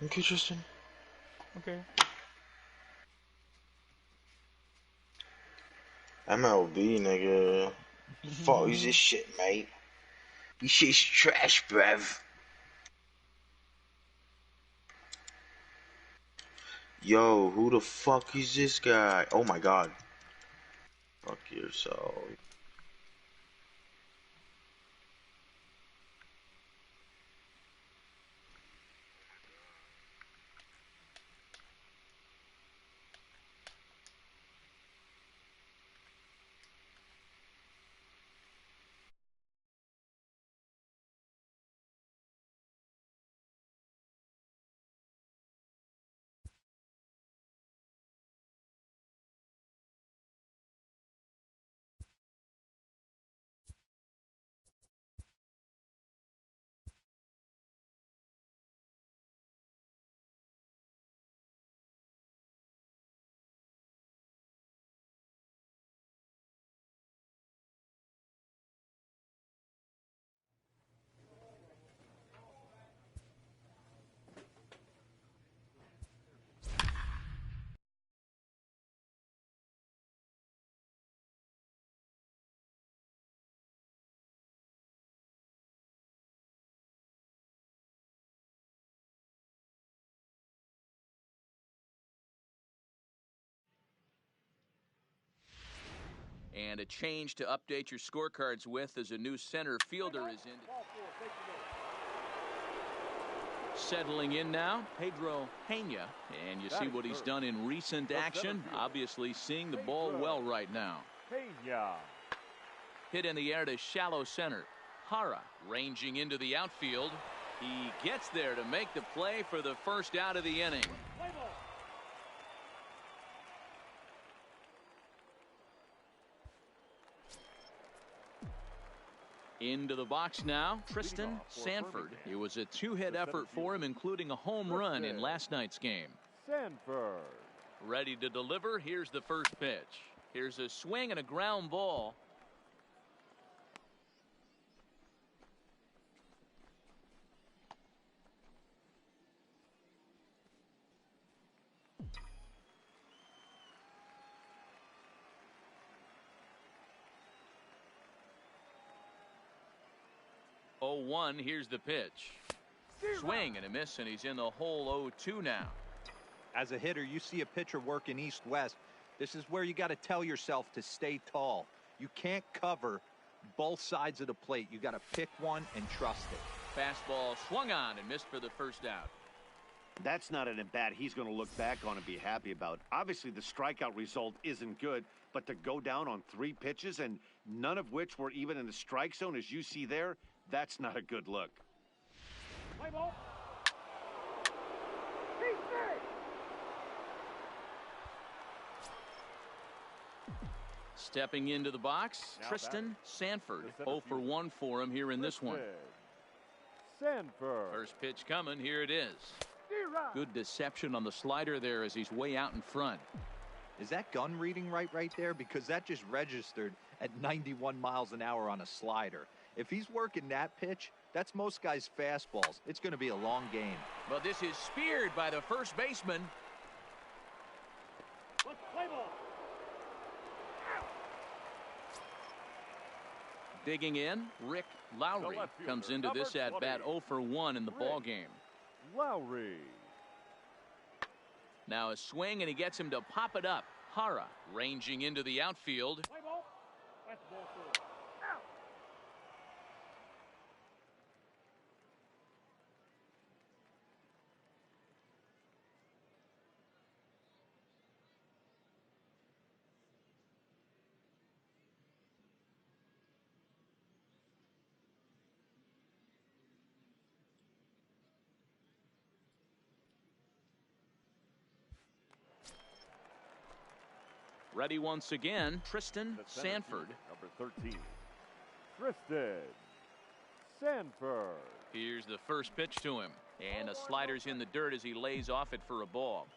Okay, Tristan. Okay. MLB, nigga. Fuck is this shit, mate? This shit's trash, bruv. Yo, who the fuck is this guy? Oh my god. Fuck yourself. And a change to update your scorecards with as a new center fielder is in. Settling in now, Pedro Pena. And you see what he's done in recent action. Obviously seeing the ball well right now. Hit in the air to shallow center. Hara ranging into the outfield. He gets there to make the play for the first out of the inning. Into the box now, Tristan Sanford. It was a two-hit effort for him, including a home run in last night's game. Sanford. Ready to deliver. Here's the first pitch. Here's a swing and a ground ball. Oh, 1. Here's the pitch. Swing and a miss, and he's in the hole 0-2 now. As a hitter, you see a pitcher working east-west. This is where you got to tell yourself to stay tall. You can't cover both sides of the plate. You got to pick one and trust it. Fastball swung on and missed for the first out. That's not an at-bat he's going to look back on and be happy about. Obviously, the strikeout result isn't good, but to go down on 3 pitches and none of which were even in the strike zone, as you see there, that's not a good look. Play ball. Stepping into the box, Tristan Sanford. 0 for 1 for him here in this one. Sanford. First pitch coming. Here it is. Good deception on the slider there as he's way out in front. Is that gun reading right there? Because that just registered at 91 miles an hour on a slider. If he's working that pitch, that's most guys' fastballs. It's going to be a long game. But this is speared by the first baseman. Play ball. Digging in, Rick Lowry comes into this at-bat 0 for 1 in the ball game. Lowry. Now a swing, and he gets him to pop it up. Hara ranging into the outfield. Play ball. That's ball 4. Out. Ready once again, Tristan Sanford. Number 13. Tristan Sanford. Here's the first pitch to him. And a slider's in the dirt as he lays off it for a ball.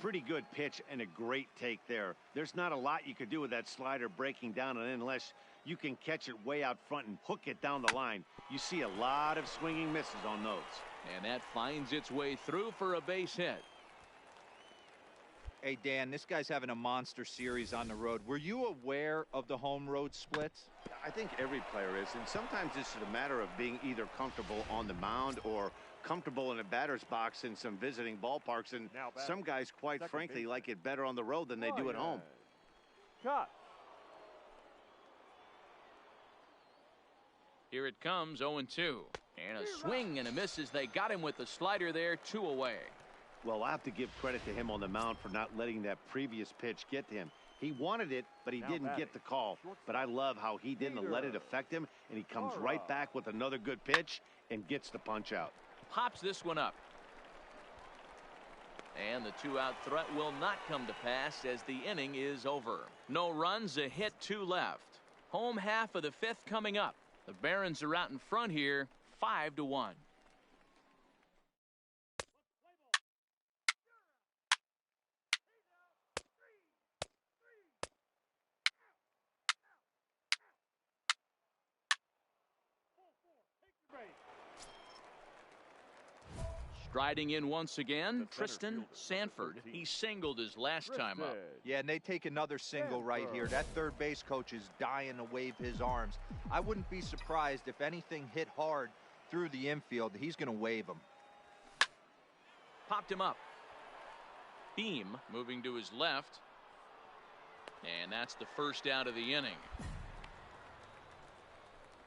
Pretty good pitch and a great take there. There's not a lot you could do with that slider breaking down and in unless you can catch it way out front and hook it down the line. You see a lot of swinging misses on those. And that finds its way through for a base hit. Hey, Dan, this guy's having a monster series on the road. Were you aware of the home road splits? I think every player is, and sometimes it's a matter of being either comfortable on the mound or comfortable in a batter's box in some visiting ballparks, and some guys, quite frankly, like it better on the road than they do at home. Cut. Here it comes, 0-2. And a swing and a miss as they got him with the slider there, 2 away. Well, I have to give credit to him on the mound for not letting that previous pitch get to him. He wanted it, but he didn't get the call. But I love how he didn't let it affect him, and he comes right back with another good pitch and gets the punch out. Pops this one up. And the 2-out threat will not come to pass as the inning is over. No runs, a hit, 2 left. Home half of the 5th coming up. The Barons are out in front here, 5-1. Striding in once again, Tristan Sanford. He singled his last time up. Yeah, and they take another single right here. That third base coach is dying to wave his arms. I wouldn't be surprised if anything hit hard through the infield. He's going to wave them. Popped him up. Beam moving to his left. And that's the first out of the inning.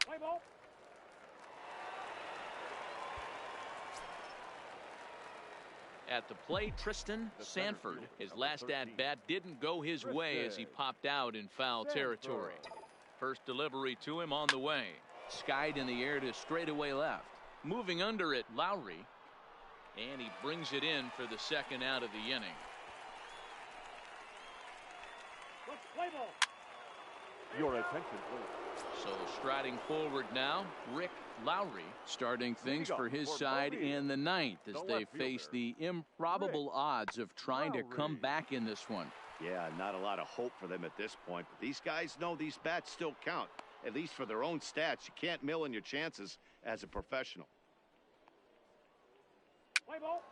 Play ball. At the plate, Tristan Sanford. His last at-bat didn't go his way as he popped out in foul territory. First delivery to him on the way. Skied in the air to straightaway left. Moving under it, Lowry. And he brings it in for the second out of the inning. Play ball. Your attention, please. So striding forward now, Rick Lowry starting things for his side in the 9th as they face the improbable odds of trying to come back in this one. Yeah, not a lot of hope for them at this point, but these guys know these bats still count, at least for their own stats. You can't mill in your chances as a professional. Play ball.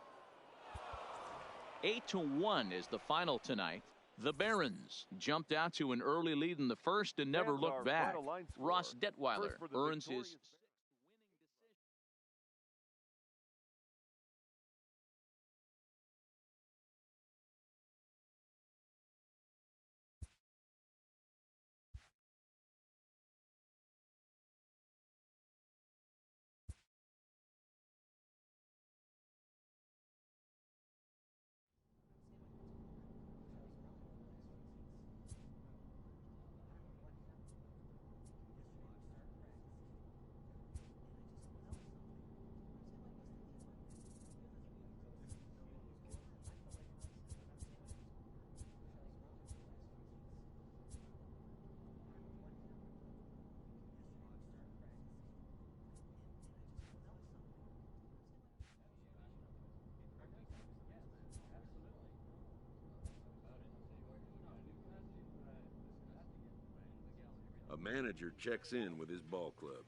8-1 is the final tonight. The Barons jumped out to an early lead in the first and never looked back. Ross Detweiler earns his A manager checks in with his ball club.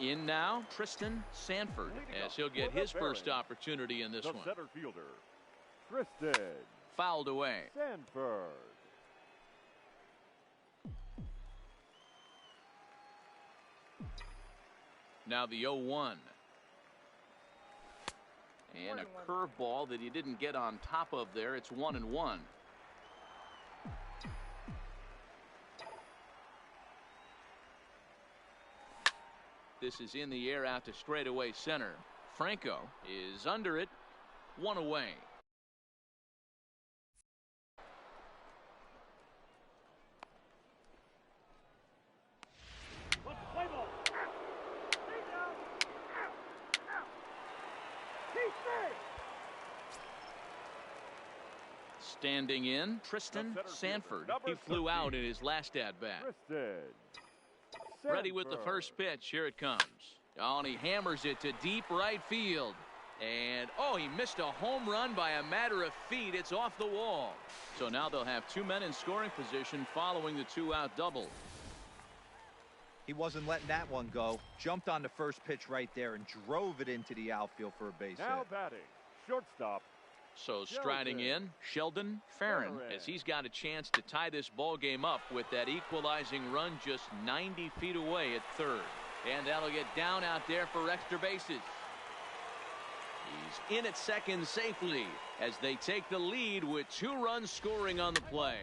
In now, Tristan Sanford, as he'll get his first opportunity in this The one. center fielder, Tristan Fouled away. Sanford. Now the 0-1. And a curveball that he didn't get on top of there. It's 1-1. This is in the air out to straightaway center. Franco is under it. One away. Let's play ball. Stay down. Keep safe. Standing in, Tristan The center Sanford. fielder, He number flew 13. out in his last at-bat. Tristan Ready with the Sanford. first pitch. Here it comes. Oh, and he hammers it to deep right field. And, oh, he missed a home run by a matter of feet. It's off the wall. So now they'll have two men in scoring position following the two-out double. He wasn't letting that one go. Jumped on the first pitch right there and drove it into the outfield for a base Now hit. batting, shortstop. So striding in, Sheldon Farron, as he's got a chance to tie this ball game up with that equalizing run just 90 feet away at third. And that'll get down out there for extra bases. He's in at second safely as they take the lead with 2 runs scoring on the play.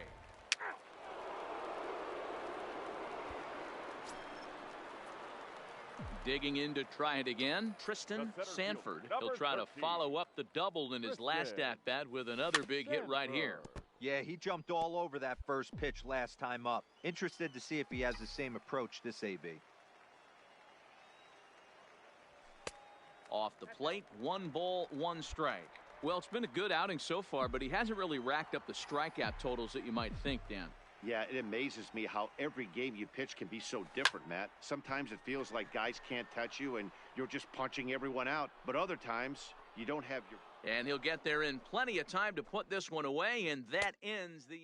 Digging in to try it again, Tristan Sanford. He'll try to follow up the double in his last at-bat with another big hit right here. Yeah, he jumped all over that first pitch last time up. Interested to see if he has the same approach this AB. Off the plate, 1 ball, 1 strike. Well, it's been a good outing so far, but he hasn't really racked up the strikeout totals that you might think, Dan. Yeah, it amazes me how every game you pitch can be so different, Matt. Sometimes it feels like guys can't touch you and you're just punching everyone out. But other times, you don't have your... And he'll get there in plenty of time to put this one away, and that ends the...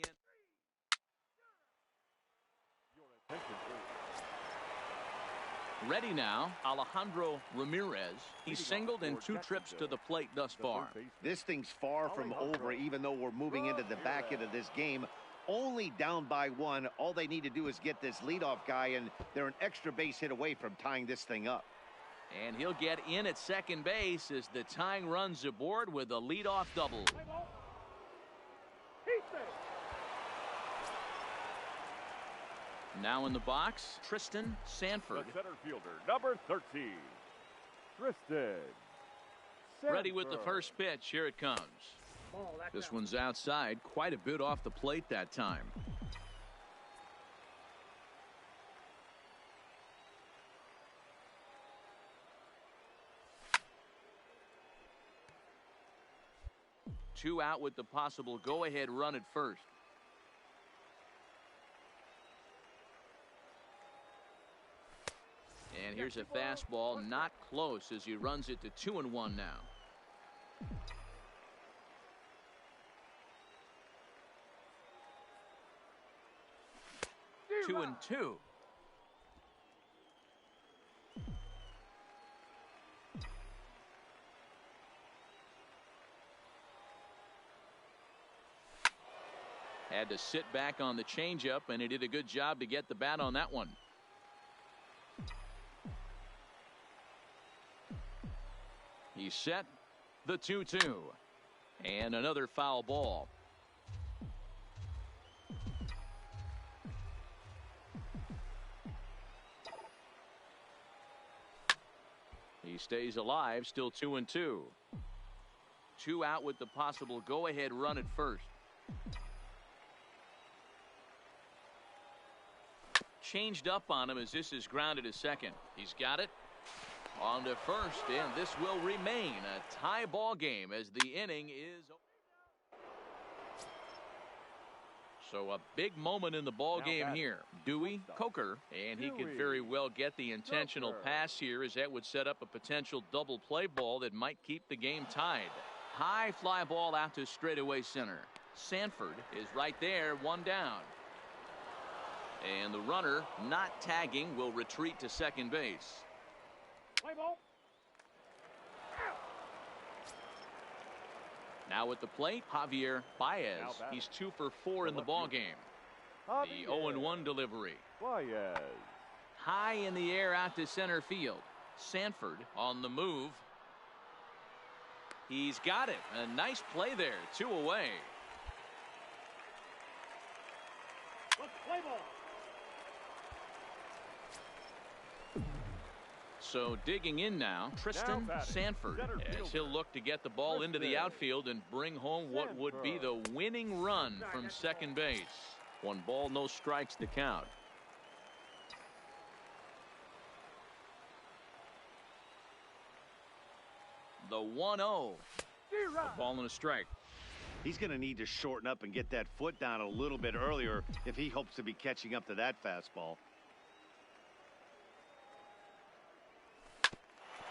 Ready now, Alejandro Ramirez. He's singled in 2 trips to the plate thus far. This thing's far from over, even though we're moving into the back end of this game. Only down by 1. All they need to do is get this leadoff guy, and they're an extra base hit away from tying this thing up. And he'll get in at second base as the tying runs aboard with a leadoff double. Now in the box, Tristan Sanford. The center fielder, number 13, Tristan Sanford. Ready with the first pitch. Here it comes. This one's outside, quite a bit off the plate that time. Two out with the possible go-ahead run at first. And here's a fastball, not close, as he runs it to 2-1 now. Two and two. Had to sit back on the changeup, and he did a good job to get the bat on that one. He's set. The 2-2. And another foul ball. He stays alive, still 2-2. 2 out with the possible go-ahead run at first. changed up on him as this is grounded to second. He's got it. On to first, and this will remain a tie ball game as the inning is. So a big moment in the ball game here. Dewey, Coker, and he could very well get the intentional pass here, as that would set up a potential double play ball that might keep the game tied. High fly ball out to straightaway center. Sanford is right there, one down. And the runner, not tagging, will retreat to second base. Play ball. Now at the plate, Javier Baez. He's 2 for 4 in the ball game. The 0-1 delivery. Baez. High in the air out to center field. Sanford on the move. He's got it. A nice play there. 2 away. Play ball. So digging in now, Tristan Sanford, as he'll look to get the ball into the outfield and bring home what would be the winning run from second base. 1 ball, no strikes to count. The 1-0. A ball and a strike. He's going to need to shorten up and get that foot down a little bit earlier if he hopes to be catching up to that fastball.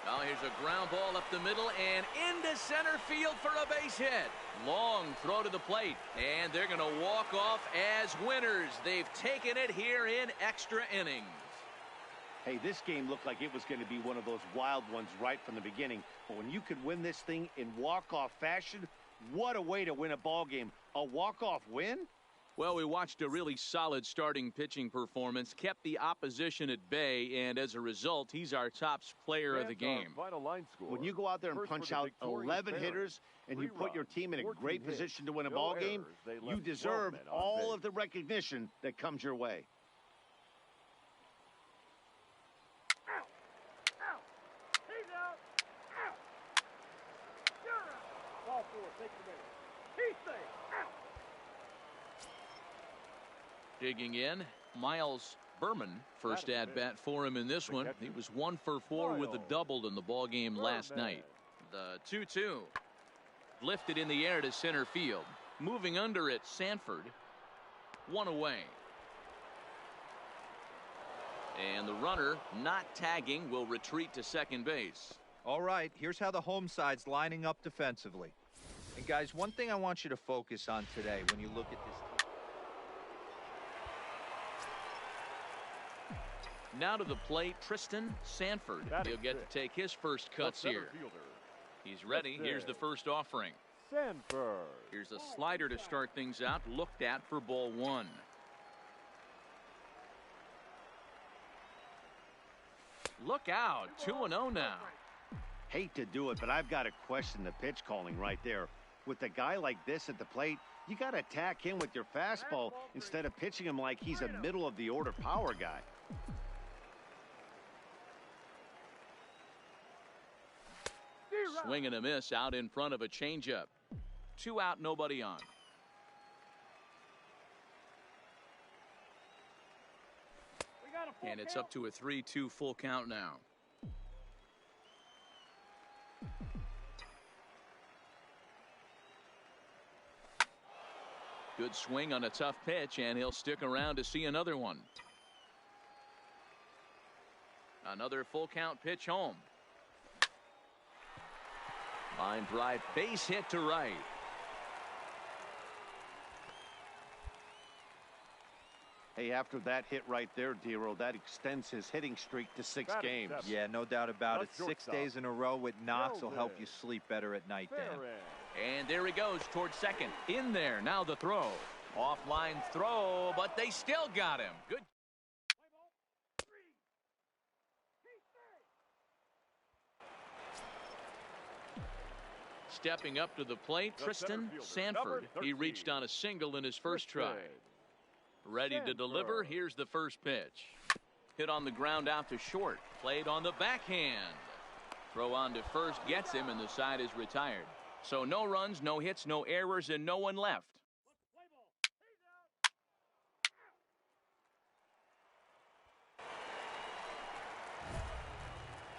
Well, here's a ground ball up the middle and into center field for a base hit. Long throw to the plate, and they're going to walk off as winners. They've taken it here in extra innings. Hey, this game looked like it was going to be one of those wild ones right from the beginning. But when you could win this thing in walk-off fashion, what a way to win a ball game. A walk-off win? Well, we watched a really solid starting pitching performance, kept the opposition at bay, and as a result, he's our top player of the game. When you go out there and punch out 11 hitters and you put your team in a great position to win a ball game, you deserve all of the recognition that comes your way. Digging in, Miles Berman, first at bat for him in this one. He was 1 for 4 with a double in the ball game last night. The 2-2 lifted in the air to center field. Moving under it, Sanford, 1 away. And the runner, not tagging, will retreat to second base. All right, here's how the home side's lining up defensively. And guys, one thing I want you to focus on today when you look at this team. Now to the plate, Tristan Sanford. He'll get to take his first cuts here. He's ready. Here's the first offering. Sanford. Here's a slider to start things out, looked at for ball 1. Look out, 2-0 now. Hate to do it, but I've got to question the pitch calling right there. With a guy like this at the plate, you got to attack him with your fastball instead of pitching him like he's a middle-of-the-order power guy. Swing and a miss out in front of a changeup. 2 out, nobody on. And it's up to a 3-2 full count now. Good swing on a tough pitch, and he'll stick around to see another one. Another full count pitch home. Line drive, base hit to right. Hey, after that hit right there, Dero, that extends his hitting streak to 6 games. Yeah, no doubt about it. 6 days in a row with knocks will help you sleep better at night, Dan. And there he goes towards second. In there, now the throw. Offline throw, but they still got him. Good. Stepping up to the plate, Tristan Sanford. He reached on a single in his first try. Ready to deliver. Here's the first pitch. Hit on the ground out to short. Played on the backhand. Throw on to first gets him, and the side is retired. So no runs, no hits, no errors, and no one left.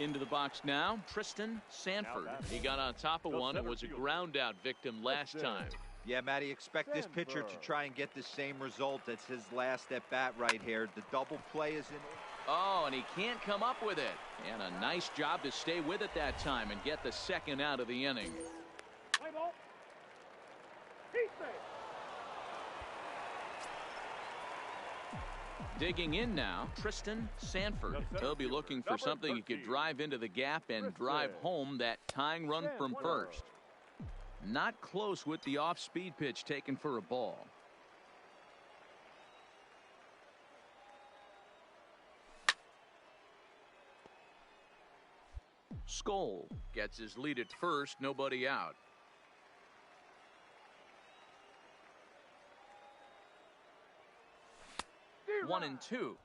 Into the box now, Tristan Sanford. He got on top of one and was a ground out victim last time. Yeah, Matty, expect this pitcher to try and get the same result. It's his last at bat right here. The double play is in. Oh, and he can't come up with it. And a nice job to stay with it that time and get the second out of the inning. Play ball. Heat base. Digging in now, Tristan Sanford. He'll be looking for something he could drive into the gap and drive home that tying run from first. Not close with the off-speed pitch taken for a ball. Skoll gets his lead at first, nobody out. One and two.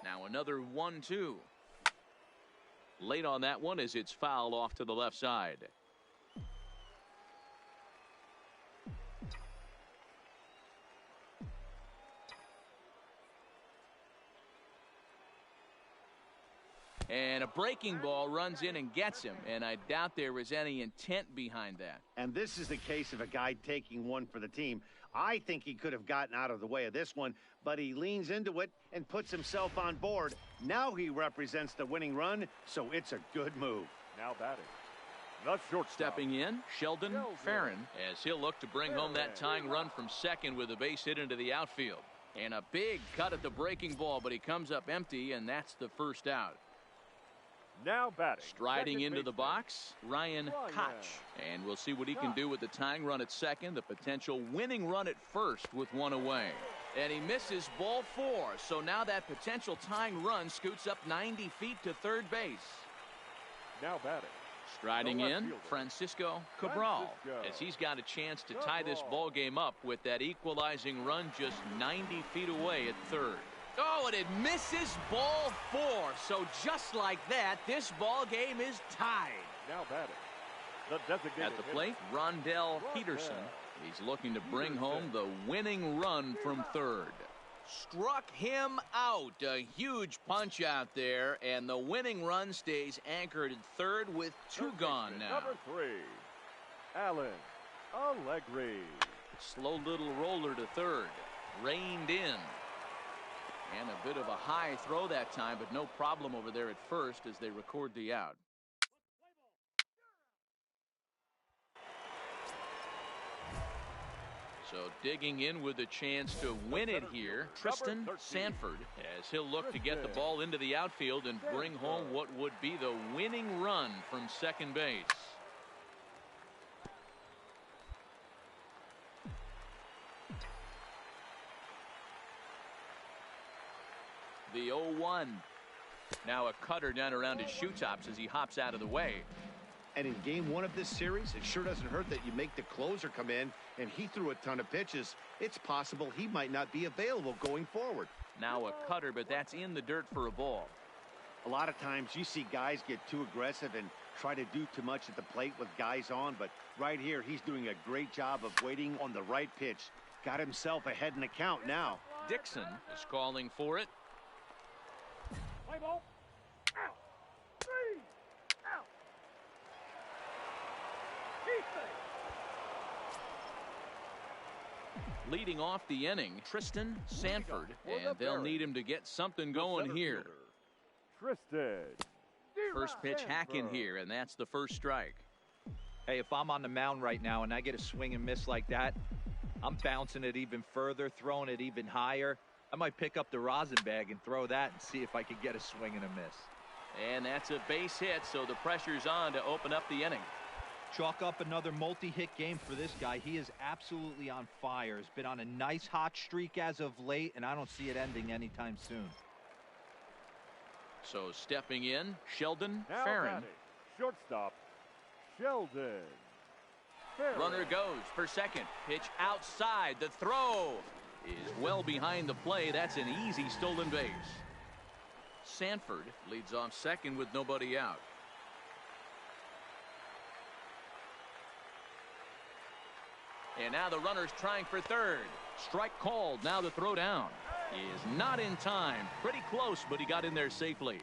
Now another 1-2. Late on that one as it's fouled off to the left side. And a breaking ball runs in and gets him, and I doubt there was any intent behind that. And this is the case of a guy taking one for the team. I think he could have gotten out of the way of this one, but he leans into it and puts himself on board. Now he represents the winning run, so it's a good move. Now batting. The shortstop. Stepping in, Sheldon Farron, as he'll look to bring home that tying run from second with a base hit into the outfield. And a big cut at the breaking ball, but he comes up empty, and that's the first out. Now batting. Striding Second into the baseman. box, Ryan Koch. And we'll see what he can do with the tying run at second, the potential winning run at first with one away. And he misses ball four, so now that potential tying run scoots up 90 feet to third base. Now batting. Striding The left in, fielder. Francisco Cabral, as he's got a chance to tie this ball game up with that equalizing run just 90 feet away at third. Oh, and it misses ball four. So just like that, this ball game is tied. Now batting. The designated At the hitter. plate, Rondell Peterson. He's looking to bring home the winning run from third. Struck him out. A huge punch out there, and the winning run stays anchored at third with two gone now. Number 3, Alan Allegri. Slow little roller to third. Reined in. And a bit of a high throw that time, but no problem over there at first as they record the out. So digging in with a chance to win it here, Tristan Sanford, as he'll look to get the ball into the outfield and bring home what would be the winning run from second base. The 0-1. Now a cutter down around his shoe tops as he hops out of the way. And in game one of this series, it sure doesn't hurt that you make the closer come in, and he threw a ton of pitches. It's possible he might not be available going forward. Now a cutter, but that's in the dirt for a ball. A lot of times you see guys get too aggressive and try to do too much at the plate with guys on, but right here he's doing a great job of waiting on the right pitch. Got himself ahead in the count now. Dixon is calling for it. Play ball. Out. 3. Out. Heat base. Leading off the inning, Tristan Sanford, and they'll need him to get something going here. Tristan. First pitch hack in here, and that's the first strike. Hey, if I'm on the mound right now and I get a swing and miss like that, I'm bouncing it even further, throwing it even higher. I might pick up the rosin bag and throw that and see if I could get a swing and a miss. And that's a base hit, so the pressure's on to open up the inning. Chalk up another multi-hit game for this guy. He is absolutely on fire. He's been on a nice hot streak as of late, and I don't see it ending anytime soon. So stepping in, Sheldon Now Farron. batting. Shortstop. Sheldon. Farron. Runner goes for second. Pitch outside. The throw. is well behind the play. That's an easy stolen base. Sanford leads off second with nobody out. And now the runner's trying for third. Strike called. Now the throw down is not in time. Pretty close, but he got in there safely.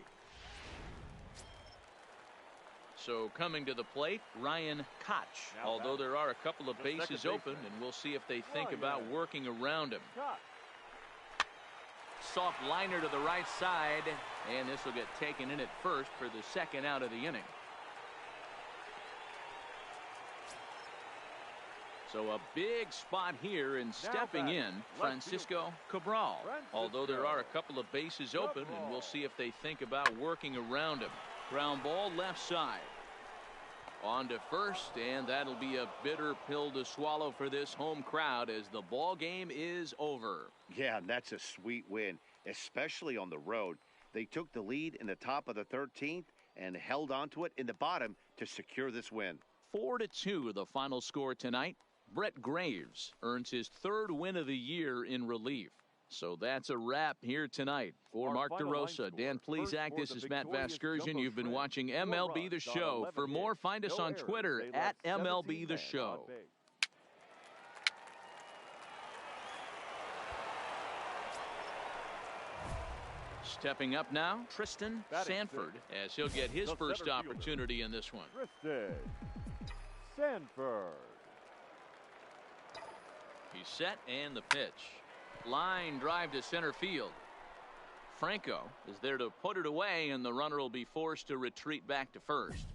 So coming to the plate, Ryan Koch. Although there are a couple of bases open, and we'll see if they think about working around him. Soft liner to the right side, and this will get taken in at first for the second out of the inning. So a big spot here, and stepping in, Francisco Cabral. Although there are a couple of bases open, and we'll see if they think about working around him. Ground ball left side. On to first, and that'll be a bitter pill to swallow for this home crowd as the ball game is over. Yeah, that's a sweet win, especially on the road. They took the lead in the top of the 13th and held on to it in the bottom to secure this win. 4-2 the final score tonight. Brett Graves earns his third win of the year in relief. So that's a wrap here tonight. For Mark DeRosa, Dan Plesac, this is Matt Vasgersian. You've been watching MLB The Show. For more, find us on Twitter at MLB The Show. Stepping up now, Tristan Sanford, as he'll get his first opportunity in this one. Tristan Sanford. He's set, and the pitch. Line drive to center field. Franco is there to put it away, and the runner will be forced to retreat back to first.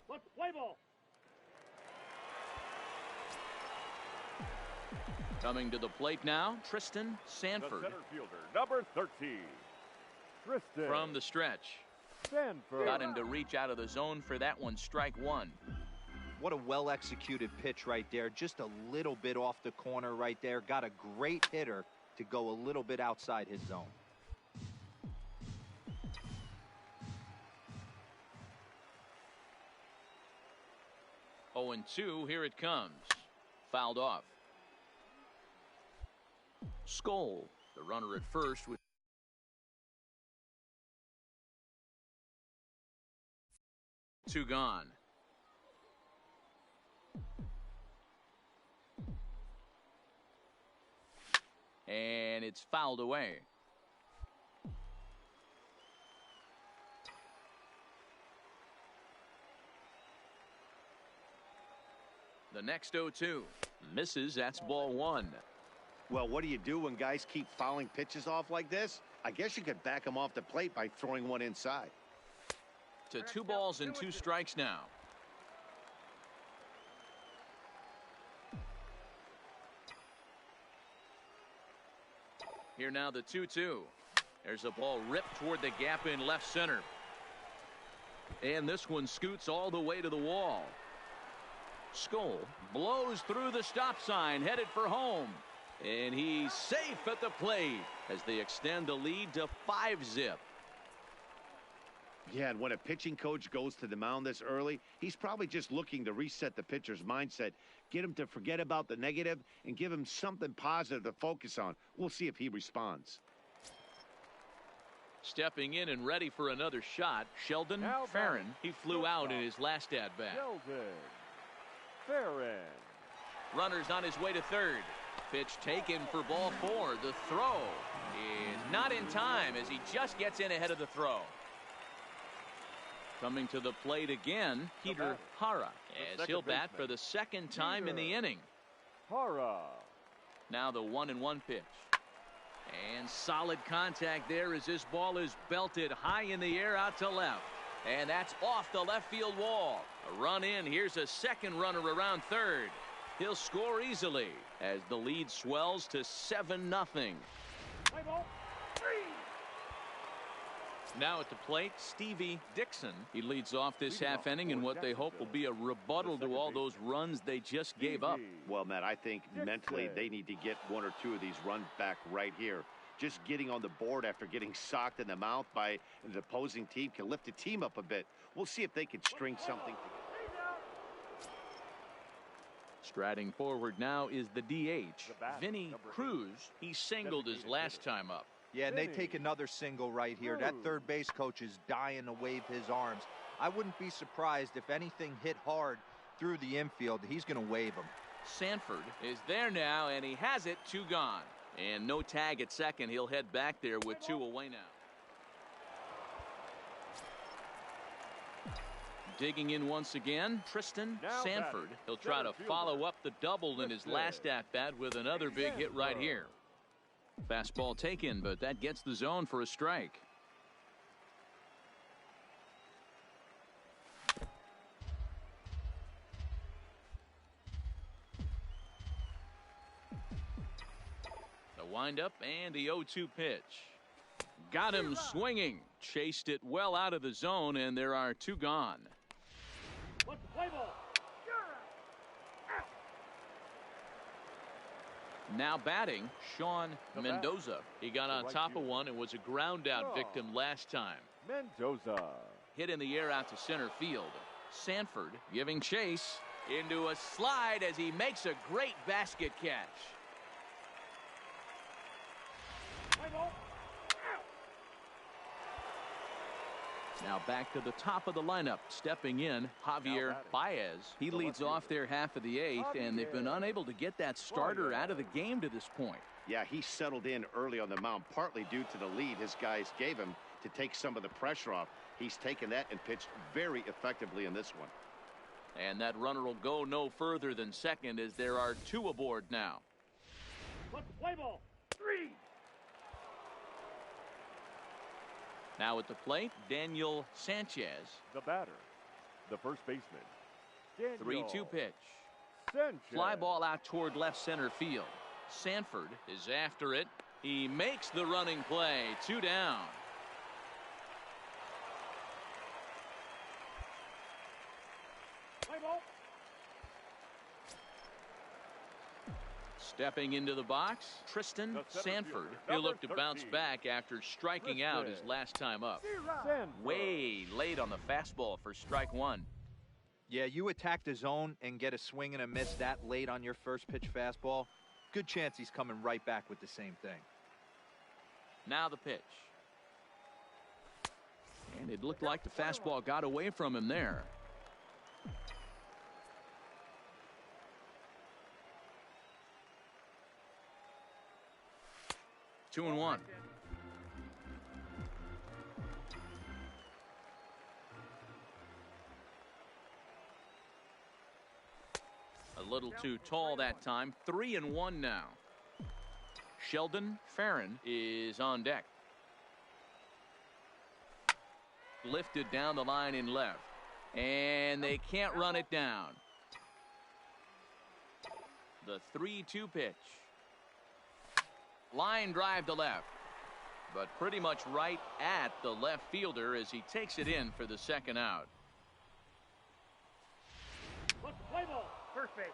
Let's play ball. Coming to the plate now, Tristan Sanford. The center fielder, number 13. Tristan. From the stretch. Sanford. Got him to reach out of the zone for that one. Strike one. What a well-executed pitch right there. Just a little bit off the corner right there. Got a great hitter to go a little bit outside his zone. Oh, and 2, here it comes. Fouled off. Skoll, the runner at first with 2 gone. And it's fouled away. The next 0-2 misses. That's ball 1. Well, what do you do when guys keep fouling pitches off like this? I guess you could back them off the plate by throwing one inside. To 2 balls and 2 strikes now. Here now the 2-2. There's a ball ripped toward the gap in left center. And this one scoots all the way to the wall. Skoll blows through the stop sign, headed for home. And he's safe at the plate as they extend the lead to 5-zip. Yeah, and when a pitching coach goes to the mound this early, he's probably just looking to reset the pitcher's mindset, get him to forget about the negative, and give him something positive to focus on. We'll see if he responds. Stepping in and ready for another shot, Sheldon Farron. He flew out in his last at-bat. Sheldon Farron. Runner's on his way to third. Pitch taken for ball 4. The throw is not in time as he just gets in ahead of the throw. Coming to the plate again, Peter Hara, as he'll bat for the second time in the inning. Hara. Now the 1-1 pitch. And solid contact there as this ball is belted high in the air out to left. And that's off the left field wall. A run in. Here's a second runner around third. He'll score easily as the lead swells to 7-0. Play ball. 3. Now at the plate, Stevie Dixon. He leads off this half inning in what they hope will be a rebuttal to all those runs they just gave up. Well, Matt, I think mentally they need to get 1 or 2 of these runs back right here. Just getting on the board after getting socked in the mouth by the opposing team can lift the team up a bit. We'll see if they can string something together. Striding forward now is the DH, Vinny Cruz. He singled his last time up. Yeah, and they take another single right here. That third base coach is dying to wave his arms. I wouldn't be surprised if anything hit hard through the infield. He's going to wave them. Sanford is there now, and he has it. 2 gone. And no tag at second. He'll head back there with 2 away now. Digging in once again, Tristan Sanford. He'll try to follow up the double in his last at-bat with another big hit right here. Fastball taken, but that gets the zone for a strike. The windup and the 0-2 pitch. Got him swinging. Chased it well out of the zone, and there are 2 gone. Now batting, Sean Mendoza. He got on top of one and was a ground out victim last time. Mendoza. Hit in the air out to center field. Sanford giving chase into a slide as he makes a great basket catch. Now back to the top of the lineup. Stepping in, Javier Baez. He leads off their half of the 8th, and they've been unable to get that starter out of the game to this point. Yeah, he settled in early on the mound, partly due to the lead his guys gave him to take some of the pressure off. He's taken that and pitched very effectively in this one. And that runner will go no further than second as there are 2 aboard now. Play ball. 3. Now at the plate, Daniel Sanchez. The batter, the first baseman. 3-2 pitch. Sanchez. Fly ball out toward left center field. Sanford is after it. He makes the running play. 2 down. Play ball. Stepping into the box, Tristan Sanford. He'll look to bounce back after striking out his last time up. Way late on the fastball for strike 1. Yeah, you attack the zone and get a swing and a miss that late on your first pitch fastball. Good chance he's coming right back with the same thing. Now the pitch. And it looked like the fastball got away from him there. Two and one. A little too tall that time. 3-1 now. Sheldon Farron is on deck. Lifted down the line in left. And they can't run it down. The 3-2 pitch. Line drive to left. But pretty much right at the left fielder as he takes it in for the second out. Play ball. First base.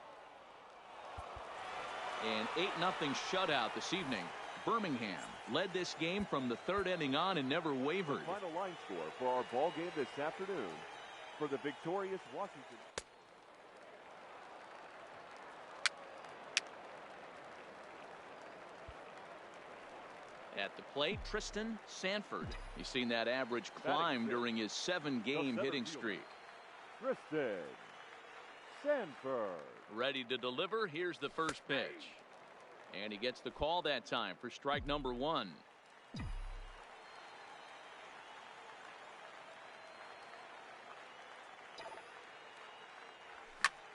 An 8-0 shutout this evening. Birmingham led this game from the third inning on and never wavered. Final line score for our ball game this afternoon for the victorious Washington. At the plate, Tristan Sanford. He's seen that average climb during his 7-game hitting streak. Tristan Sanford. Ready to deliver. Here's the first pitch. And he gets the call that time for strike number 1.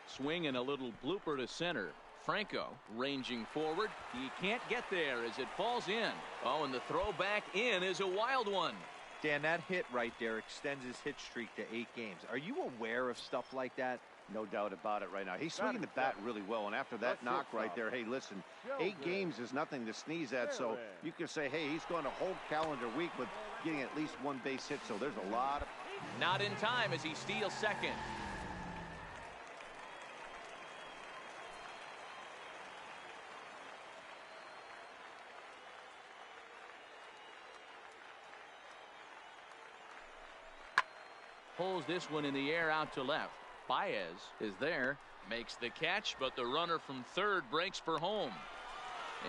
Swing and a little blooper to center. Franco ranging forward. He can't get there as it falls in. Oh, and the throw back in is a wild one. Dan, that hit right there extends his hit streak to 8 games. Are you aware of stuff like that? No doubt about it right now. He's swinging the bat really well, and after that knock right there, hey, listen, 8 games is nothing to sneeze at, so you can say, hey, he's going a whole calendar week with getting at least 1 base hit, so there's a lot of... Not in time as he steals second. Pulls this one in the air out to left. Baez is there. Makes the catch, but the runner from third breaks for home.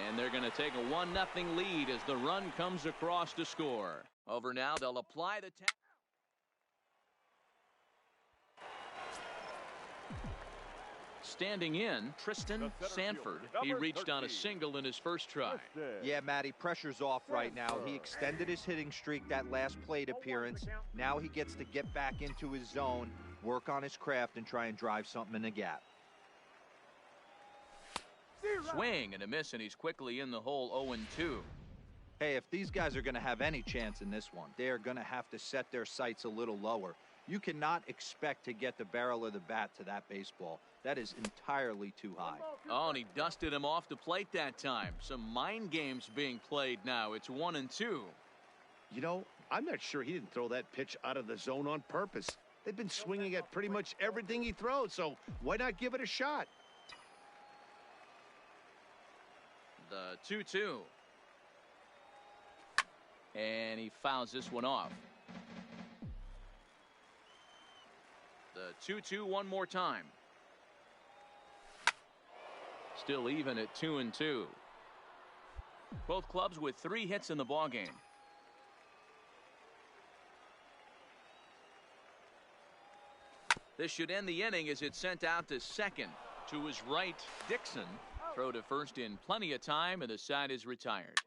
And they're going to take a 1-0 lead as the run comes across to score. Over now, they'll apply the tackle. Standing in, Tristan Sanford. He reached on a single in his first try. Yeah, Matty, pressure's off right now. He extended his hitting streak that last plate appearance. Now he gets to get back into his zone, work on his craft, and try and drive something in the gap. Swing and a miss, and he's quickly in the hole 0-2. Hey, if these guys are going to have any chance in this one, they are going to have to set their sights a little lower. You cannot expect to get the barrel of the bat to that baseball. That is entirely too high. Oh, and he dusted him off the plate that time. Some mind games being played now. It's 1-2. You know, I'm not sure he didn't throw that pitch out of the zone on purpose. They've been swinging at pretty much everything he throws, so why not give it a shot? The 2-2. And he fouls this one off. The 2-2 one more time. Still even at 2-2. Both clubs with 3 hits in the ballgame. This should end the inning as it's sent out to second. To his right, Dixon. Throw to first in plenty of time, and the side is retired.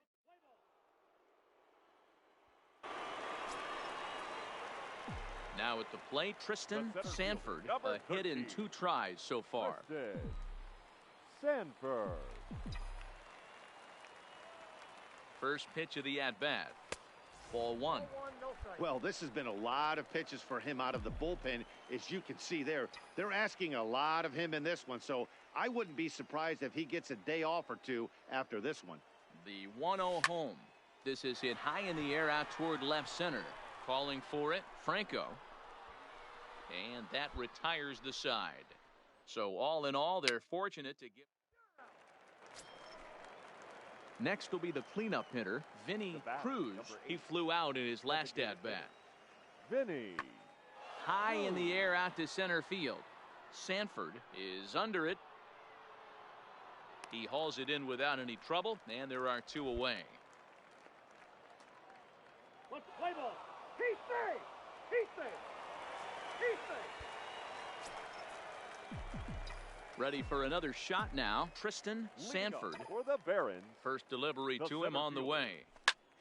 Now at the plate, Tristan Sanford. A hit in 2 tries so far. Sanford. First pitch of the at-bat. Ball 1. Well, this has been a lot of pitches for him out of the bullpen. As you can see there, they're asking a lot of him in this one, so I wouldn't be surprised if he gets a day off or two after this one. The 1-0 home. This is hit high in the air out toward left center. Calling for it, Franco. And that retires the side. So all in all, they're fortunate to get. Next will be the cleanup hitter, Vinny Cruz. He flew out in his last at-bat. Vinny. High in the air out to center field. Sanford is under it. He hauls it in without any trouble, and there are 2 away. Let's play ball. He stays. He stays. He stays. Ready for another shot now, Tristan Sanford. For the Barons. First delivery The to him on the center way.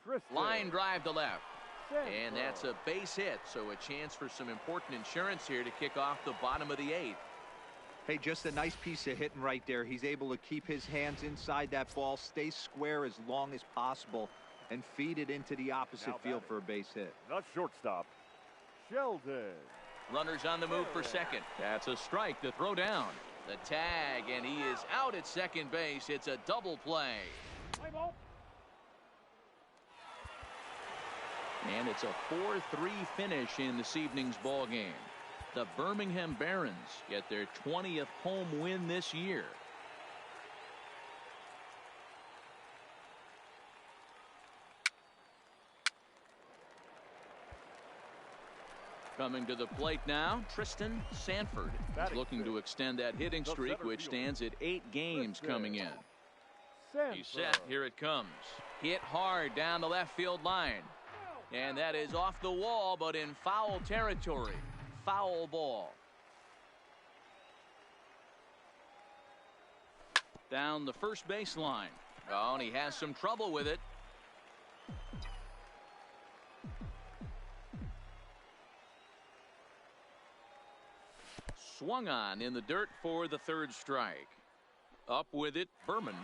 Tristan Line drive to left. Sanford. And that's a base hit, so a chance for some important insurance here to kick off the bottom of the 8th. Hey, just a nice piece of hitting right there. He's able to keep his hands inside that ball, stay square as long as possible, and feed it into the opposite field for a base hit. The shortstop, Sheldon. Runners on the move for second. That's a strike to throw down. The tag, and he is out at second base. It's a double play. Play ball. And it's a 4-3 finish in this evening's ball game. The Birmingham Barons get their 20th home win this year. Coming to the plate now, Tristan Sanford. He's looking to extend that hitting streak, which stands at 8 games coming in. He's set. Here it comes. Hit hard down the left field line. And that is off the wall, but in foul territory. Foul ball. Down the first baseline. Oh, and he has some trouble with it. Swung on in the dirt for the 3rd strike. Up with it, Berman.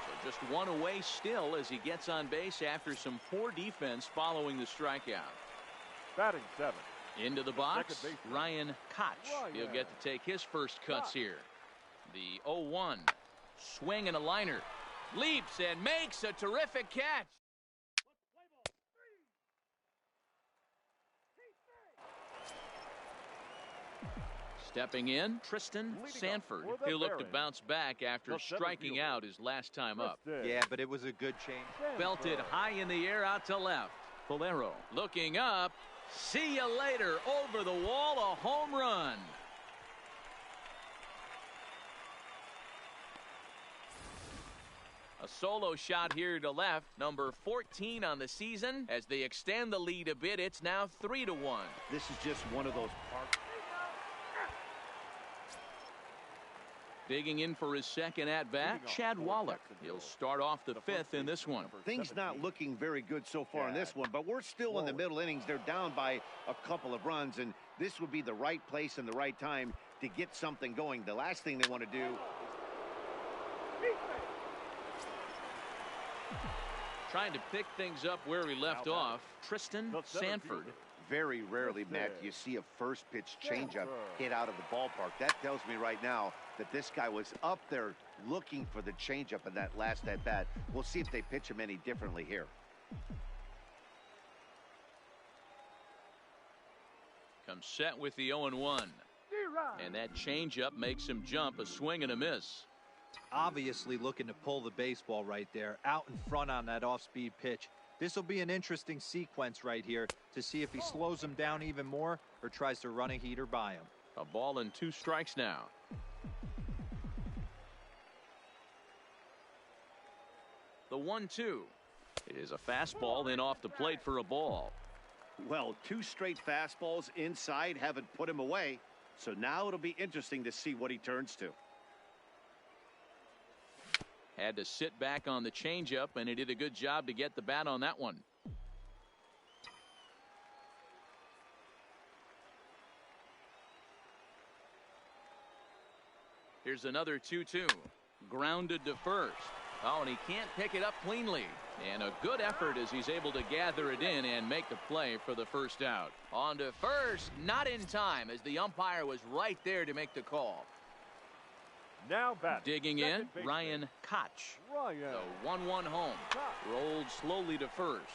So just 1 away still as he gets on base after some poor defense following the strikeout. Batting 7. Into the box, Ryan Koch. He'll get to take his first cuts here. The 0-1. Swing and a liner. Leaps and makes a terrific catch. Stepping in, Tristan Sanford. He'll look to bounce back after striking out his last time up. Yeah, but it was a good change. Belted high in the air out to left. Valero looking up. See you later. Over the wall, a home run. A solo shot here to left, number 14 on the season. As they extend the lead a bit, it's now 3-1. This is just one of those parks. Digging in for his second at-bat, Chad Wallach. He'll start off the fifth in this one. Things not looking very good so far in this one, but we're still in the middle innings. They're down by a couple of runs, and this would be the right place and the right time to get something going. The last thing they want to do. Trying to pick things up where he left off, Tristan Sanford. Very rarely, Matt, you see a first pitch changeup hit out of the ballpark. That tells me right now that this guy was up there looking for the changeup in that last at bat. We'll see if they pitch him any differently here. Comes set with the 0-1. And that changeup makes him jump, a swing and a miss. Obviously looking to pull the baseball right there, out in front on that off-speed pitch. This will be an interesting sequence right here to see if he slows him down even more or tries to run a heater by him. A ball and 2 strikes now. The 1-2. It is a fastball then off the plate for a ball. Well, 2 straight fastballs inside haven't put him away. So now it'll be interesting to see what he turns to. Had to sit back on the changeup, and he did a good job to get the bat on that one. Here's another 2-2. Grounded to first. Oh, and he can't pick it up cleanly. And a good effort as he's able to gather it in and make the play for the first out. On to first, not in time, as the umpire was right there to make the call. Now back. Digging in, Ryan Koch. The 1-1 home. Rolled slowly to first.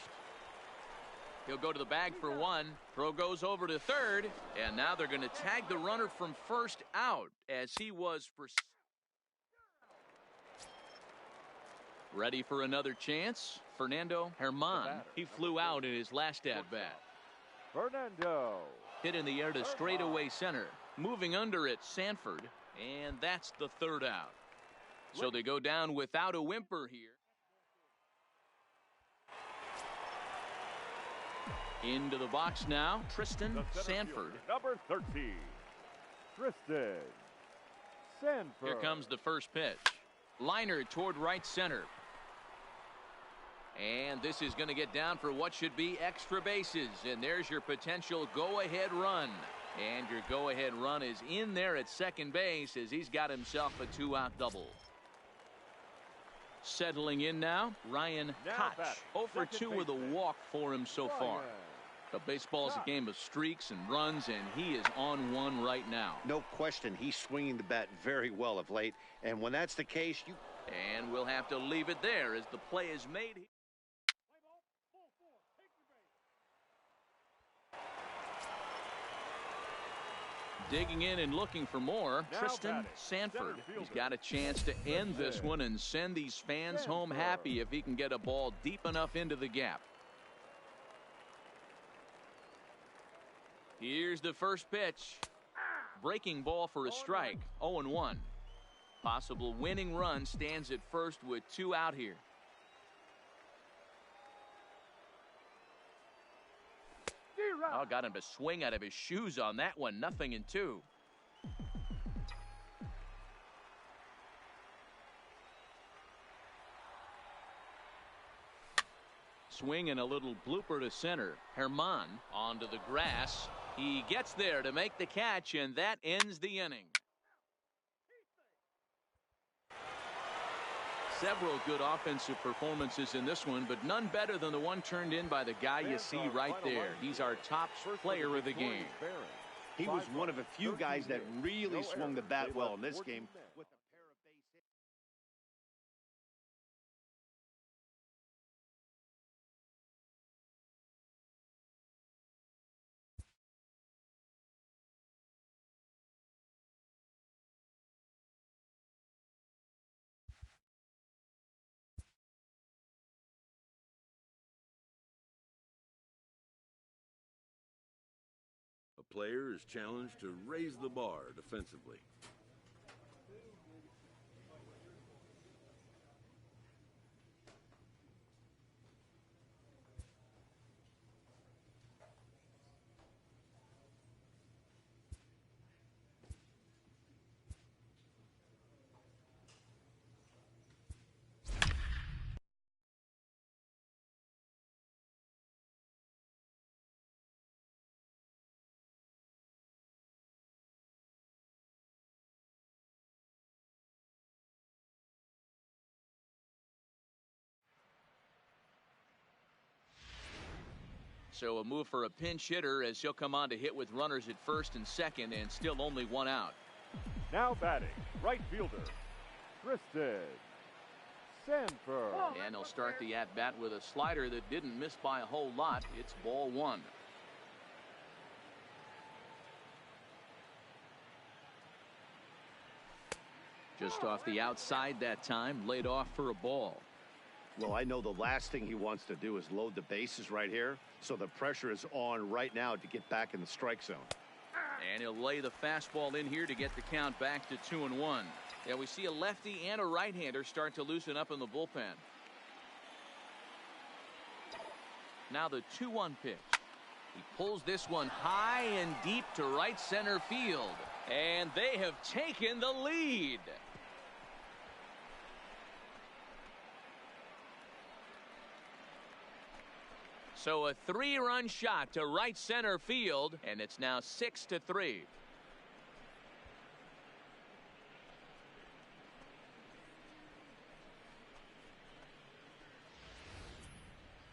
He'll go to the bag for one. Throw goes over to third. And now they're going to tag the runner from first out as he was for. Ready for another chance? Fernando Herman. He flew out in his last at-bat. Fernando. Hit in the air to straightaway center. Moving under it, Sanford. And that's the third out. So they go down without a whimper here. Into the box now, Tristan Sanford. Number 13, Tristan Sanford. Here comes the first pitch. Liner toward right center. And this is going to get down for what should be extra bases. And there's your potential go-ahead run. And your go-ahead run is in there at second base as he's got himself a 2-out double. Settling in now, Ryan Koch. 0 for 2 with a walk for him so far. The baseball is a game of streaks and runs, and he is on one right now. No question, he's swinging the bat very well of late. And when that's the case, And we'll have to leave it there as the play is made. Digging in and looking for more, Tristan Sanford. He's got a chance to end this one and send these fans home happy if he can get a ball deep enough into the gap. Here's the first pitch. Breaking ball for a strike. 0-1. Possible winning run stands at first with 2 out here. Oh, got him to swing out of his shoes on that one. 0-2. Swing and a little blooper to center. Herman onto the grass. He gets there to make the catch, and that ends the inning. Several good offensive performances in this one, but none better than the one turned in by the guy you see right there. He's our top player of the game. he was one of a few guys that really swung the bat well in this game. With a pair of base hits. A player is challenged to raise the bar defensively. So a move for a pinch hitter as he'll come on to hit with runners at first and second and still only one out. Now batting, right fielder, Tristan Sanford. And he'll start the at-bat with a slider that didn't miss by a whole lot. It's ball one. Just off the outside that time, laid off for a ball. Well, I know the last thing he wants to do is load the bases right here, so the pressure is on right now to get back in the strike zone. And he'll lay the fastball in here to get the count back to 2-1. Yeah, we see a lefty and a right-hander start to loosen up in the bullpen. Now the 2-1 pitch. He pulls this one high and deep to right center field. And they have taken the lead. So a 3-run shot to right center field, and it's now 6-3.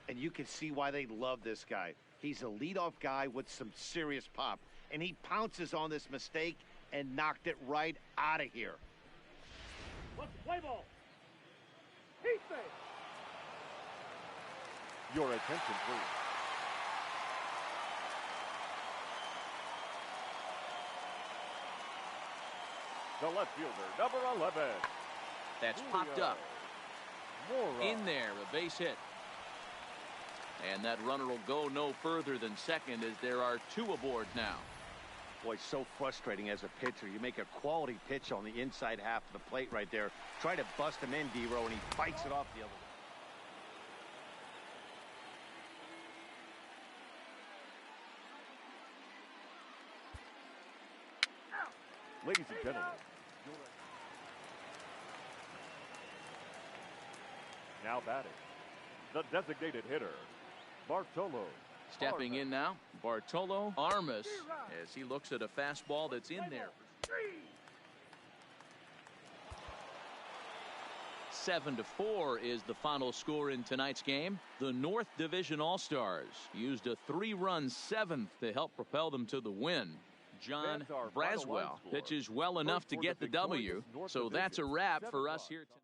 And you can see why they love this guy. He's a leadoff guy with some serious pop, and he pounces on this mistake and knocked it right out of here. Let's play ball. He's safe. Your attention, please. The left fielder, number 11. That's popped up. In there, a base hit. And that runner will go no further than second as there are two aboard now. Boy, so frustrating as a pitcher. You make a quality pitch on the inside half of the plate right there. Try to bust him in, D-Row, and he fights it off the other way. Ladies and gentlemen, now batting, the designated hitter, Bartolo. Stepping in now, Bartolo Armas, as he looks at a fastball that's in there. 7-4 is the final score in tonight's game. The North Division All-Stars used a 3-run seventh to help propel them to the win. John Braswell pitches well enough to get the W, so that's a wrap for us here tonight.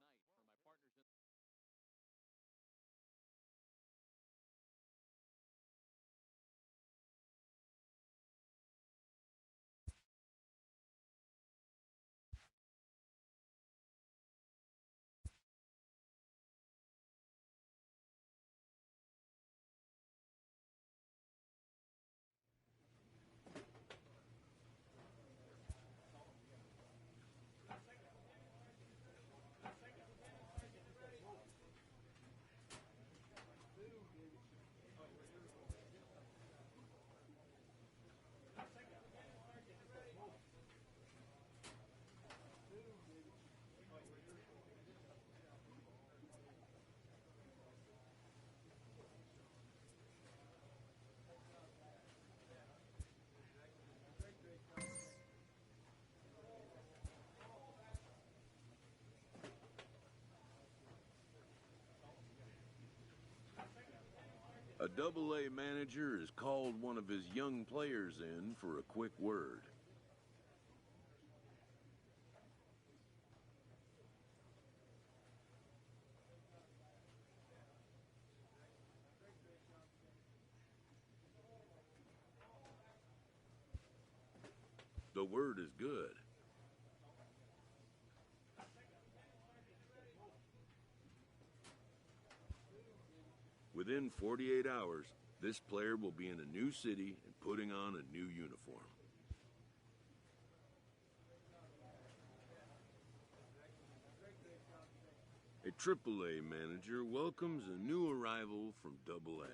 A Double-A manager has called one of his young players in for a quick word. The word is good. Within 48 hours, this player will be in a new city and putting on a new uniform. A Triple-A manager welcomes a new arrival from Double-A.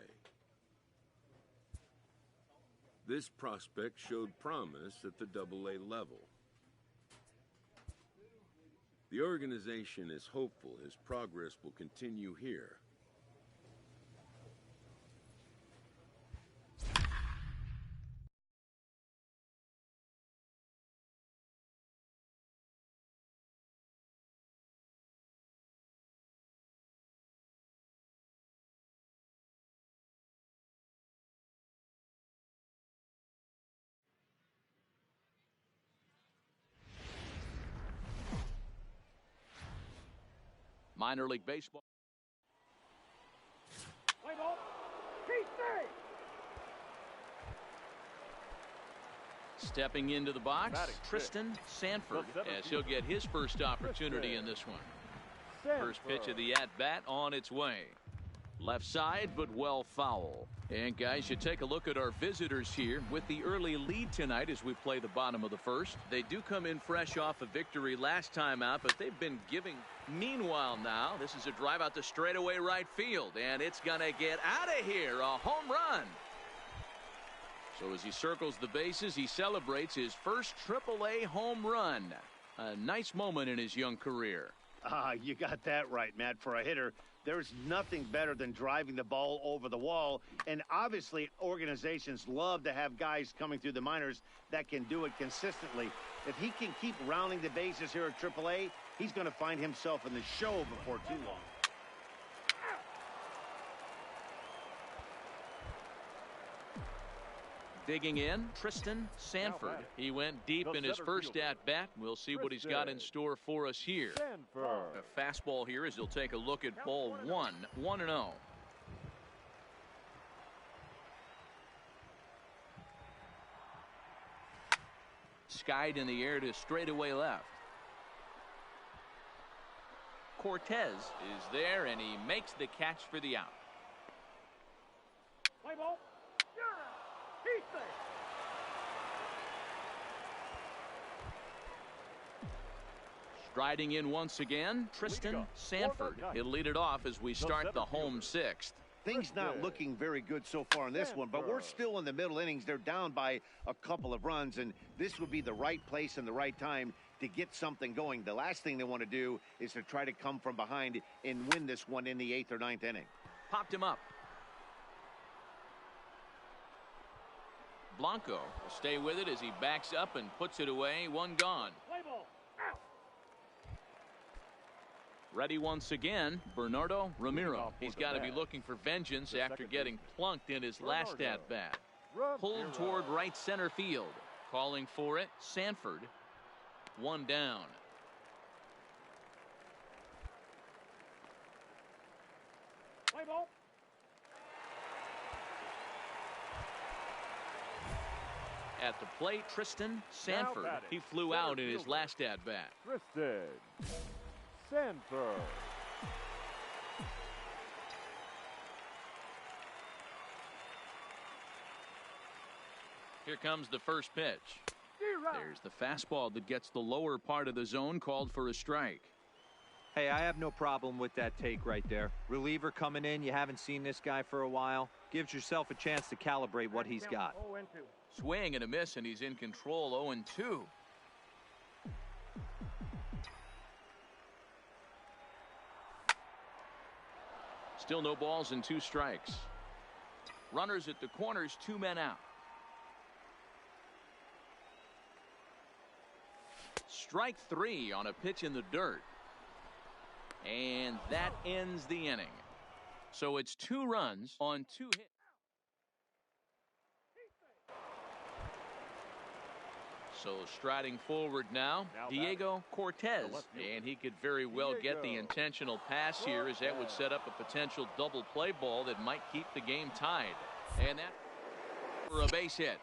This prospect showed promise at the Double-A level. The organization is hopeful his progress will continue here. Minor League Baseball. Play ball. He stay. Stepping into the box, Batting Tristan Sanford, The center as he'll get his first opportunity in this one. First pitch of the at-bat on its way. Left side, but well foul. And guys, you take a look at our visitors here with the early lead tonight as we play the bottom of the first. They do come in fresh off a victory last time out, but they've been giving. Meanwhile now, this is a drive out to straightaway right field, and it's gonna get out of here. A home run. So as he circles the bases, he celebrates his first AAA home run. A nice moment in his young career. You got that right, Matt. For a hitter, there's nothing better than driving the ball over the wall. And obviously, organizations love to have guys coming through the minors that can do it consistently. If he can keep rounding the bases here at AAA, he's going to find himself in the show before too long. Digging in, Tristan Sanford. He went deep in his first at-bat. We'll see what he's got in store for us here. A fastball here as he'll take a look at ball one. 1-0. Skied in the air to straightaway left. Cortez is there, and he makes the catch for the out. Play ball. He stay. Striding in once again, Tristan Sanford. He'll lead it off as we start the home sixth. Things not looking very good so far in this one, but we're still in the middle innings. They're down by a couple of runs, and this would be the right place and the right time to get something going. The last thing they want to do is to try to come from behind and win this one in the 8th or 9th inning. Popped him up. Blanco will stay with it as he backs up and puts it away. One gone. Play ball. Out. Ready once again, Bernardo Ramiro. He's got to be looking for vengeance after getting plunked in his last at-bat. Pulled toward right center field. Calling for it, Sanford. One down. Play ball. At the plate, Tristan Sanford. He flew out in his last at-bat. Tristan Sanford. Here comes the first pitch. There's the fastball that gets the lower part of the zone, called for a strike. Hey, I have no problem with that take right there. Reliever coming in, you haven't seen this guy for a while. Gives yourself a chance to calibrate what he's got. 0-2. Swing and a miss, and he's in control. 0-2. Still no balls and 2 strikes. Runners at the corners, 2 men out. Strike 3 on a pitch in the dirt. And that ends the inning. So it's 2 runs on 2 hits. So striding forward now, Diego Cortez. And he could very well get the intentional pass here, as that would set up a potential double play ball that might keep the game tied. And that for a base hit.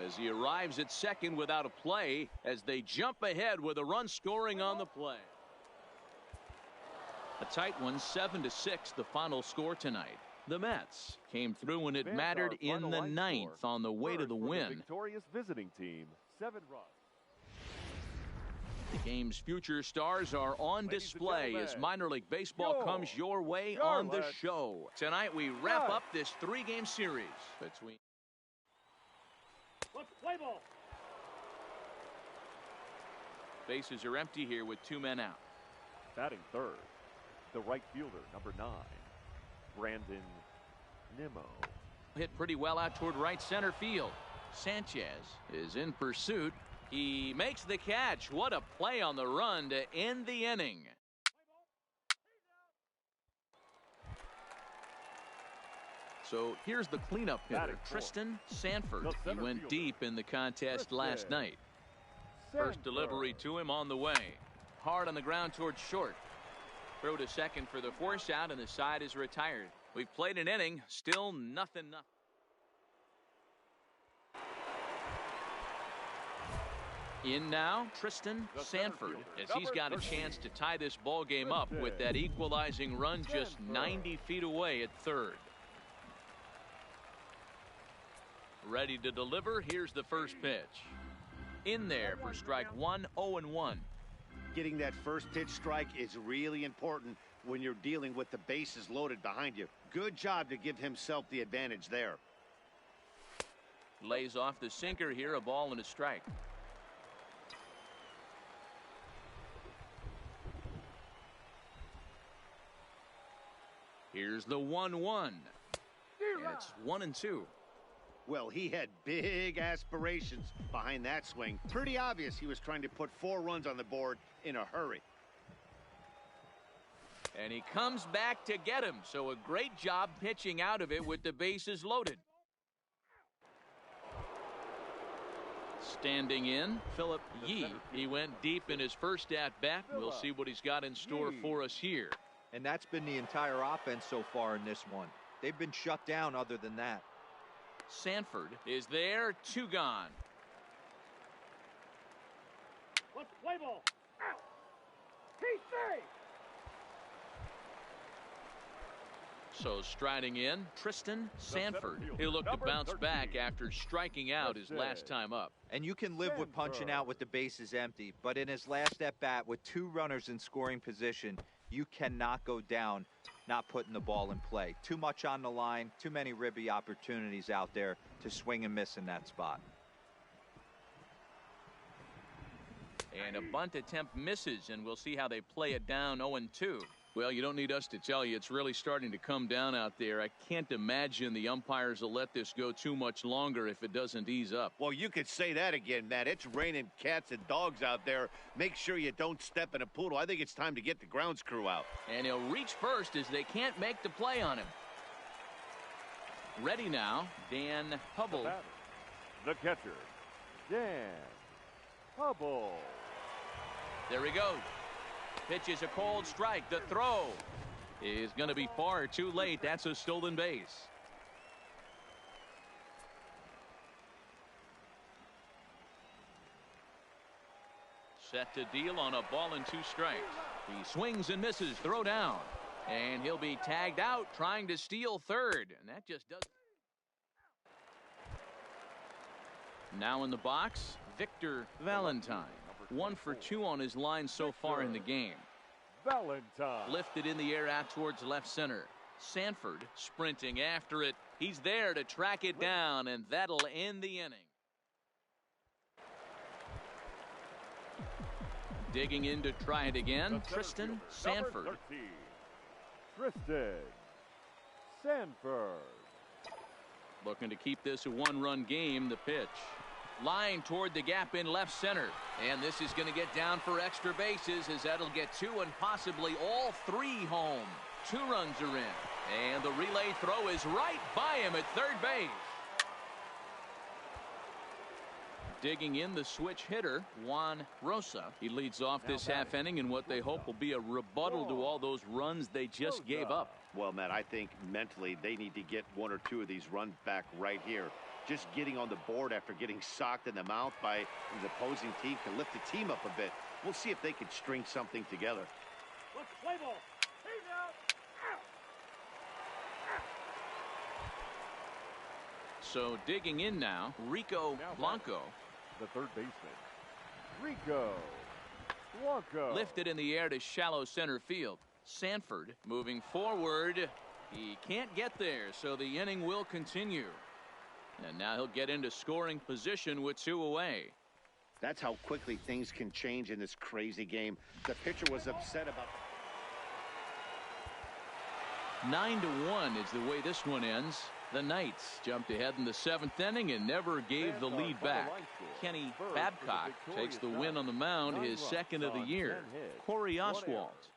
As he arrives at second without a play, as they jump ahead with a run scoring on the play. A tight one, 7-6, the final score tonight. The Mets came through when it mattered in the 9th on the way to the win. Victorious visiting team, 7 runs. The game's future stars are on display as minor league baseball comes your way on the show. Tonight we wrap up this 3-game series between. Let's play ball. Bases are empty here with 2 men out. Batting third, the right fielder, number 9, Brandon Nimmo. Hit pretty well out toward right center field. Sanchez is in pursuit. He makes the catch. What a play on the run to end the inning. So here's the cleanup hitter, Tristan Sanford. He went deep in the contest last night. First delivery to him on the way. Hard on the ground towards short. Throw to second for the force out, and the side is retired. We've played an inning, still nothing. In now, Tristan Sanford, as he's got a chance to tie this ball game up with that equalizing run just 90 feet away at third. Ready to deliver. Here's the first pitch. In there for strike one, 0-1. Getting that first pitch strike is really important when you're dealing with the bases loaded behind you. Good job to give himself the advantage there. Lays off the sinker here, a ball and a strike. Here's the 1-1. And it's 1-2. Well, he had big aspirations behind that swing. Pretty obvious he was trying to put 4 runs on the board in a hurry. And he comes back to get him. So a great job pitching out of it with the bases loaded. Standing in, Philip Yee. He went deep in his first at-bat. We'll see what he's got in store for us here. And that's been the entire offense so far in this one. They've been shut down other than that. Sanford is there, 2 gone. Let's play ball. Out. He's safe. So striding in, Tristan Sanford. He'll look to bounce back after striking out his last time up. And you can live with punching out with the bases empty, but in his last at-bat with 2 runners in scoring position, you cannot go down not putting the ball in play. Too much on the line, too many ribby opportunities out there to swing and miss in that spot. And a bunt attempt misses, and we'll see how they play it down 0-2. Well, you don't need us to tell you, it's really starting to come down out there. I can't imagine the umpires will let this go too much longer if it doesn't ease up. Well, you could say that again, Matt. It's raining cats and dogs out there. Make sure you don't step in a poodle. I think it's time to get the grounds crew out. And he'll reach first as they can't make the play on him. Ready now, Dan Hubble. The catcher, Dan Hubble. There he goes. Pitches a cold strike. The throw is going to be far too late. That's a stolen base. Set to deal on a ball and 2 strikes. He swings and misses. Throw down. And he'll be tagged out trying to steal third. And that just doesn't. Now in the box, Victor Valentine. 1 for 2 on his line so far in the game. Valentine. Lifted in the air out towards left center. Sanford sprinting after it. He's there to track it down, and that'll end the inning. Digging in to try it again, Tristan Sanford. Tristan Sanford. Looking to keep this a 1-run game. The pitch. Line toward the gap in left center. And this is going to get down for extra bases as that'll get 2 and possibly all 3 home. 2 runs are in. And the relay throw is right by him at third base. Digging in the switch hitter, Juan Rosa. He leads off this half inning in what they hope will be a rebuttal to all those runs they just gave up. Well, Matt, I think mentally they need to get 1 or 2 of these runs back right here. Just getting on the board after getting socked in the mouth by his opposing team can lift the team up a bit. We'll see if they can string something together. Let's play ball. He's out. So digging in now, Rico Blanco. The third baseman, Rico Blanco. Lifted in the air to shallow center field. Sanford moving forward. He can't get there, so the inning will continue. And now he'll get into scoring position with 2 away. That's how quickly things can change in this crazy game. The pitcher was upset about. 9-1 is the way this one ends. The Knights jumped ahead in the 7th inning and never gave the lead back. Kenny Babcock takes the win on the mound, his 2nd of the year. Corey Oswalt